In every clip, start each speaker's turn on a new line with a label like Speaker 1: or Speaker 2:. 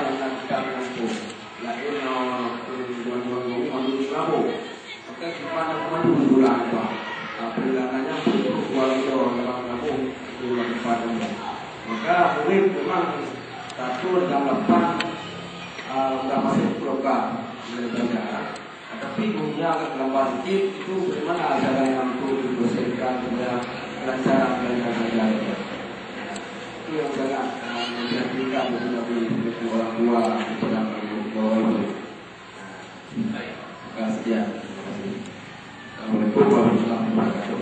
Speaker 1: yang kita menempuh. Lain dua-dua mandu labu. Maka kita mandu bulan apa? Perilangannya untuk kualitas dalam labu bulan padamu. Maka murid memang satu dalam lapan berapa program belajar. Tapi punya kelambaran sedikit itu bagaimana cara yang untuk didosenkan supaya kelancaran belajar. Itu yang jangan menjadikan menjadi orang tua kepada bawah itu. Terima kasih. Assalamualaikum warahmatullahi wabarakatuh.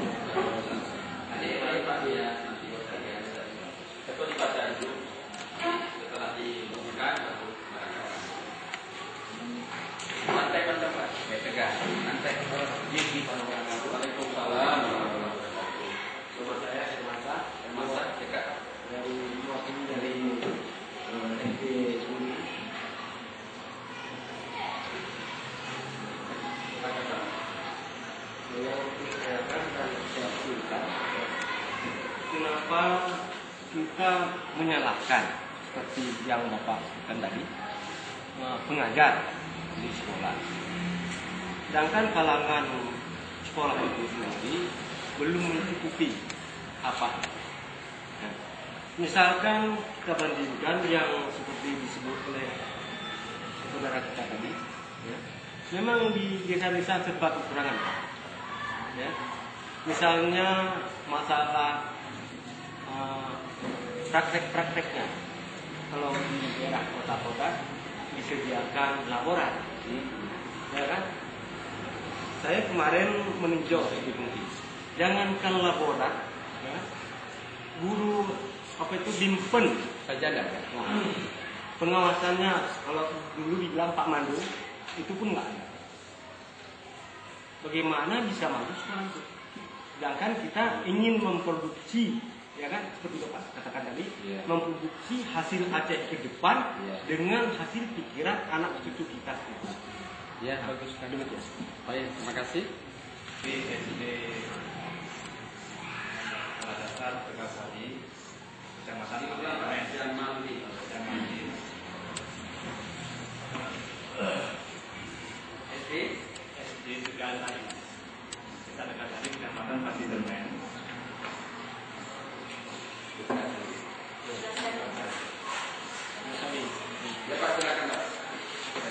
Speaker 2: Waalaikumsalam. Nama saya Hermasa Dekat dari mewakili dari SD Uni. Kenapa kita menyalahkan seperti yang Bapak kan tadi pengajar di sekolah, sedangkan kalangan sekolah itu sendiri belum mencukupi apa. Nah, misalkan kita bandingkan yang seperti disebut oleh saudara kita tadi, ya, memang di desa-desa serba kekurangan, ya. Misalnya masalah praktek-prakteknya, kalau di daerah kota-kota disediakan laborat, ya kan? Saya kemarin meninjau di Bungki. Jangankan laborat, ya, guru apa itu bimpen saja ada. Nah, pengawasannya kalau dulu dibilang Pak Mandu itu pun nggak ada. Bagaimana bisa maju sekolah itu? Sedangkan kita ingin memproduksi, ya kan, seperti Bapak katakan tadi, memproduksi hasil Aceh ke depan dengan hasil pikiran anak cucu kita.
Speaker 3: Ya, bagus sekali. Baik, terima kasih.
Speaker 4: Di SD Dasar Tegasari, Kecamatan Mandi. SD Tegasari, Kecamatan Pasirmen.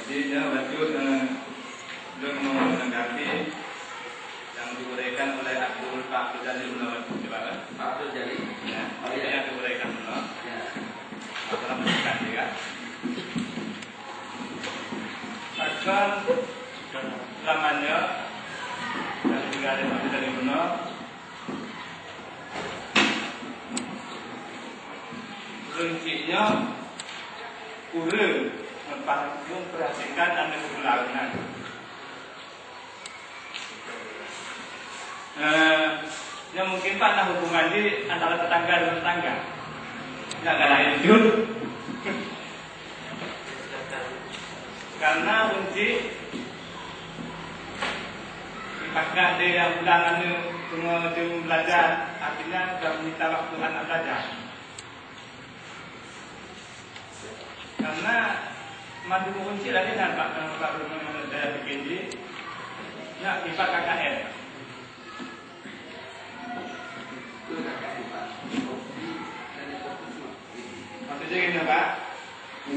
Speaker 4: Jadi dia lanjut belum menanggapi yang diuraikan oleh Pak Abdul Jalil Menurut
Speaker 2: Abdul Jalil,
Speaker 4: ya, yang diuraikan Menurut masalah pendidikan juga. Akan lamanya yang juga ada Abdul Jalil Menurut rincinya urut memperhatikan dan keberlanjutan. Yang mungkin Pak ada hubungan di antara tetangga dengan tetangga. Nggak lain itu. Karena kunci dipakai ada yang ulangan pengunjung belajar, artinya sudah meminta waktu anak belajar. Karena madu kunci lagi dan Pak Rumah Daya Bikinji, ya IPA KKN. Maksudnya gini Pak,